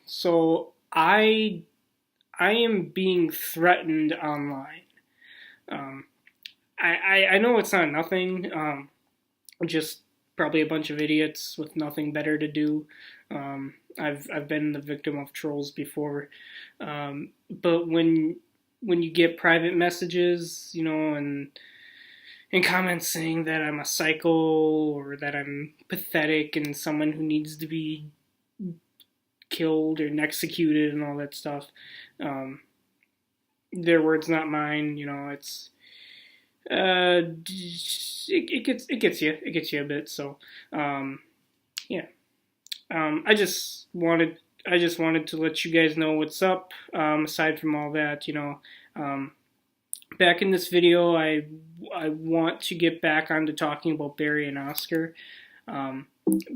So I am being threatened online. Um, I know it's not nothing. Just probably a bunch of idiots with nothing better to do. I've been the victim of trolls before, but when you get private messages, and comments saying that I'm a psycho or that I'm pathetic and someone who needs to be killed and executed and all that stuff, um, their words, not mine. It's it gets you a bit. So yeah, I just wanted to let you guys know what's up. Aside from all that, um, back in this video, I want to get back onto talking about Barry and Oscar, um,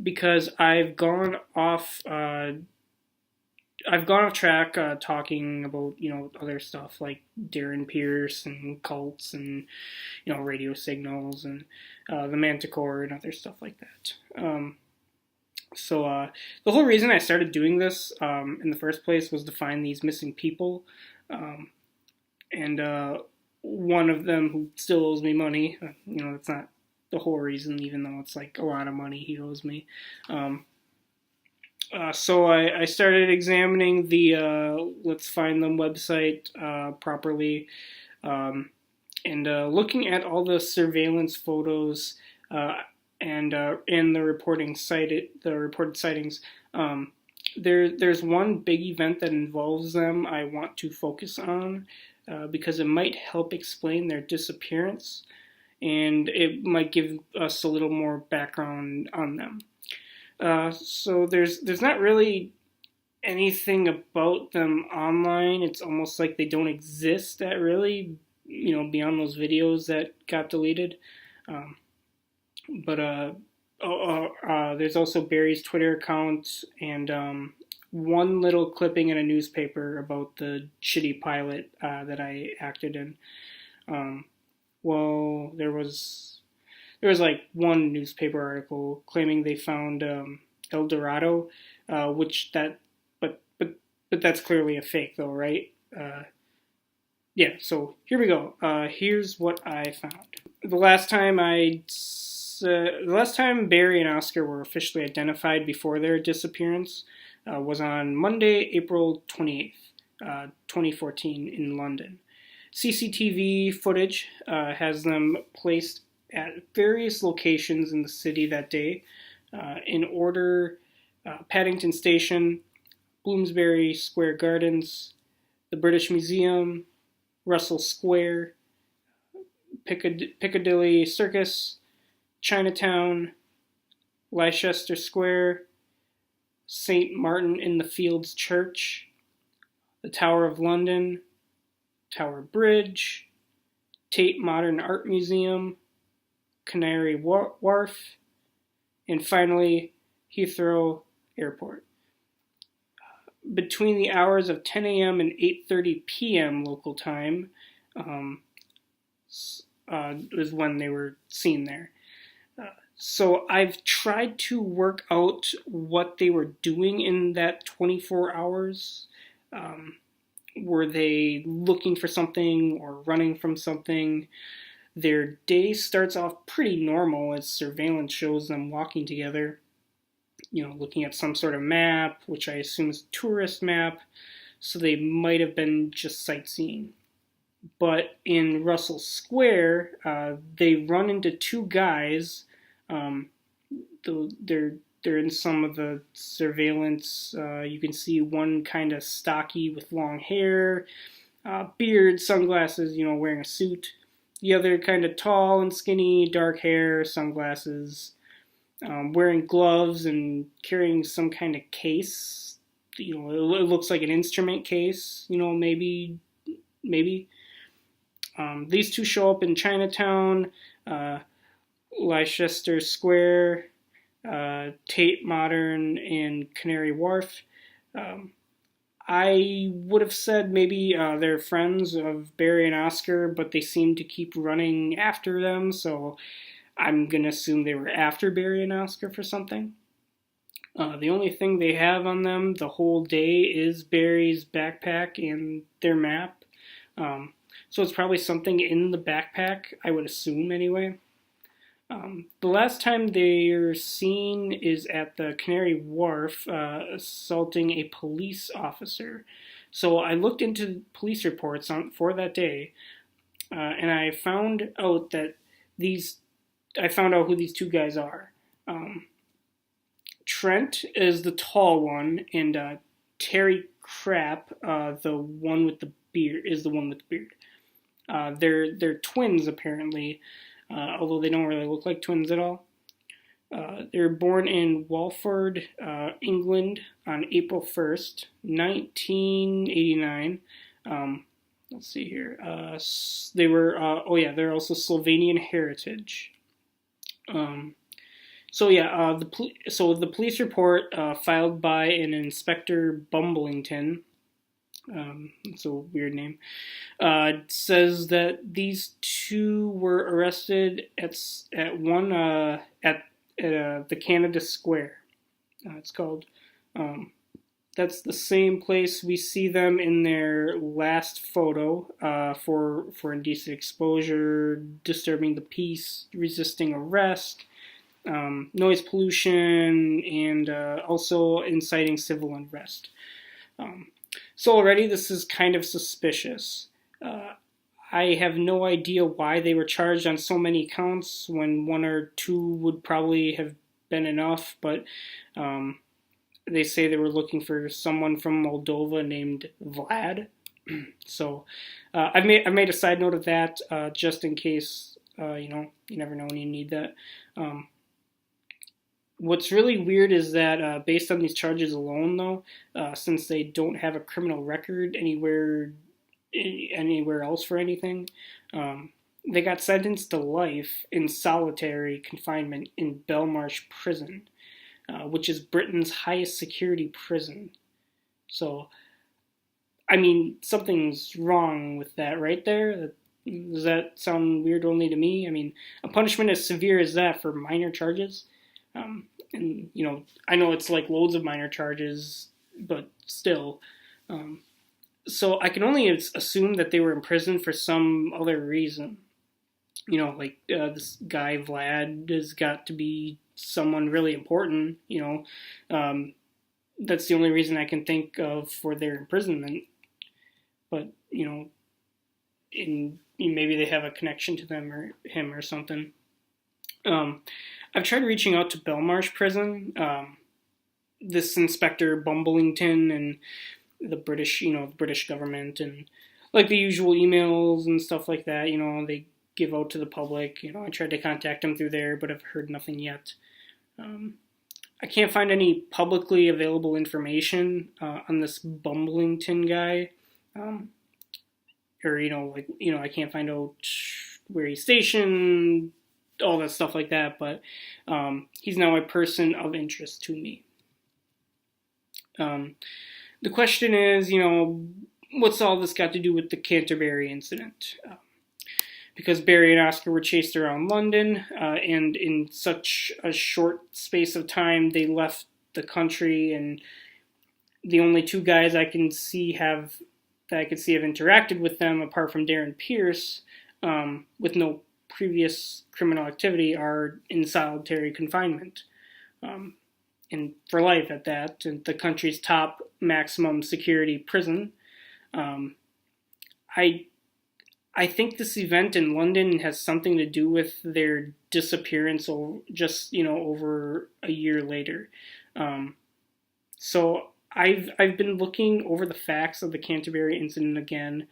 because I've gone off track talking about other stuff like Darren Pierce and cults and radio signals and the Manticore and other stuff like that. So the whole reason I started doing this in the first place was to find these missing people, um, and one of them who still owes me money. That's not the whole reason, even though it's like a lot of money he owes me. Um, so I started examining the Let's Find Them website properly, um, and looking at all the surveillance photos uh, and the reported sightings. There's one big event that involves them I want to focus on because it might help explain their disappearance, and it might give us a little more background on them. So there's not really anything about them online. It's almost like they don't exist that really, beyond those videos that got deleted. Um, but there's also Barry's Twitter account and one little clipping in a newspaper about the shitty pilot that I acted in. Um, well, there was like one newspaper article claiming they found El Dorado, which that but that's clearly a fake though, right? Yeah. So here we go. Here's what I found. The last time Barry and Oscar were officially identified before their disappearance was on Monday, April 28th, 2014, in London. CCTV footage has them placed at various locations in the city that day, in order: Paddington Station, Bloomsbury Square Gardens, the British Museum, Russell Square, Piccadilly Circus, Chinatown, Leicester Square, St. Martin in the Fields Church, the Tower of London, Tower Bridge, Tate Modern Art Museum, Canary Wharf, and finally Heathrow Airport. Between the hours of 10 a.m. and 8:30 p.m. local time was when they were seen there. So I've tried to work out what they were doing in that 24 hours. Were they looking for something or running from something? Their day starts off pretty normal as surveillance shows them walking together, looking at some sort of map, which I assume is a tourist map, so they might have been just sightseeing. But in Russell Square, they run into two guys. Um, they're in some of the surveillance. You can see one kind of stocky with long hair, beard, sunglasses, wearing a suit. The other kind of tall and skinny, dark hair, sunglasses, wearing gloves and carrying some kind of case. It looks like an instrument case. Maybe. These two show up in Chinatown, Leicester Square, Tate Modern, and Canary Wharf. I would have said maybe they're friends of Barry and Oscar, but they seem to keep running after them, so I'm going to assume they were after Barry and Oscar for something. The only thing they have on them the whole day is Barry's backpack and their map. So it's probably something in the backpack, I would assume anyway. The last time they're seen is at the Canary Wharf assaulting a police officer. So I looked into police reports for that day, and I found out who these two guys are. Trent is the tall one, and Terry Krapp, the one with the beard, is the one with the beard. They're twins apparently, although they don't really look like twins at all. They were born in Walford, England, on April 1st, 1989. Let's see here. They were they're also Slovenian heritage. The police report filed by an Inspector Bumblington, it's a weird name, says that these two were arrested at the Canada Square. It's called. That's the same place we see them in their last photo for indecent exposure, disturbing the peace, resisting arrest, noise pollution, and also inciting civil unrest. So already this is kind of suspicious. I have no idea why they were charged on so many counts when one or two would probably have been enough, but they say they were looking for someone from Moldova named Vlad. So I've made a side note of that just in case, you never know when you need that. What's really weird is that based on these charges alone, though, since they don't have a criminal record anywhere else for anything, they got sentenced to life in solitary confinement in Belmarsh Prison, which is Britain's highest security prison. So, I mean, something's wrong with that right there. Does that sound weird only to me? I mean, a punishment as severe as that for minor charges. And, I know it's like loads of minor charges, but still. So I can only assume that they were in prison for some other reason. This guy Vlad has got to be someone really important, that's the only reason I can think of for their imprisonment. But, maybe they have a connection to them or him or something. I've tried reaching out to Belmarsh Prison, this Inspector Bumblington and the British government, and like the usual emails and stuff like that, they give out to the public. I tried to contact them through there, but I've heard nothing yet. I can't find any publicly available information on this Bumblington guy, I can't find out where he's stationed, all that stuff like that, but he's now a person of interest to me. The question is, what's all this got to do with the Canterbury incident? Because Barry and Oscar were chased around London, and in such a short space of time, they left the country, and the only two guys I could see have interacted with them, apart from Darren Pierce, with no previous criminal activity, are in solitary confinement, and for life at that, in the country's top maximum security prison. I think this event in London has something to do with their disappearance over a year later. So I've been looking over the facts of the Canterbury incident again.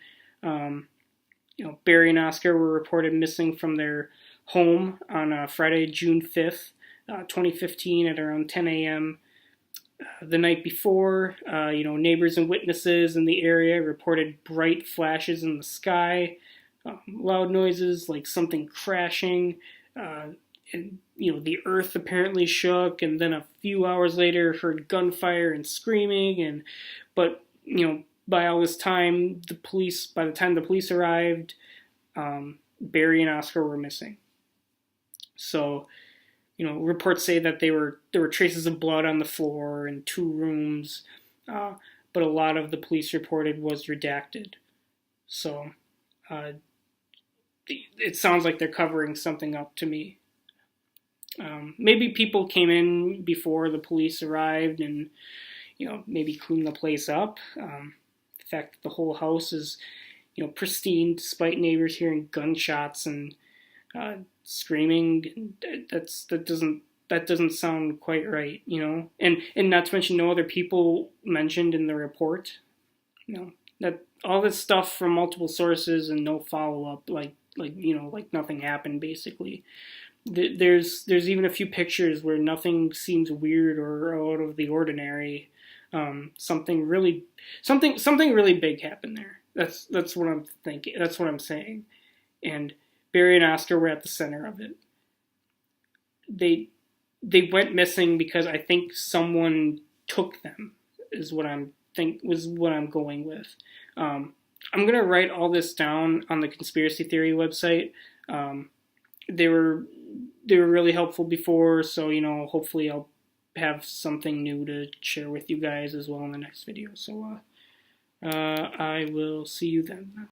Barry and Oscar were reported missing from their home on Friday, June 5th, 2015 at around 10 a.m. The night before, neighbors and witnesses in the area reported bright flashes in the sky, loud noises like something crashing, and the earth apparently shook, and then a few hours later heard gunfire and screaming, but by all this time, by the time the police arrived, Barry and Oscar were missing. So Reports say that there were traces of blood on the floor in 2 rooms, but a lot of the police reported was redacted. So uh, it sounds like they're covering something up to me. Maybe people came in before the police arrived and maybe cleaned the place up. The fact that the whole house is pristine despite neighbors hearing gunshots and screaming, that doesn't sound quite right, and not to mention no other people mentioned in the report, that all this stuff from multiple sources and no follow up, like nothing happened basically. There's even a few pictures where nothing seems weird or out of the ordinary. Something really big happened there. That's what I'm thinking. That's what I'm saying. And Barry and Oscar were at the center of it. They went missing because I think someone took them. Was what I'm going with. I'm gonna write all this down on the conspiracy theory website. They were really helpful before, so hopefully I'll have something new to share with you guys as well in the next video. So I will see you then.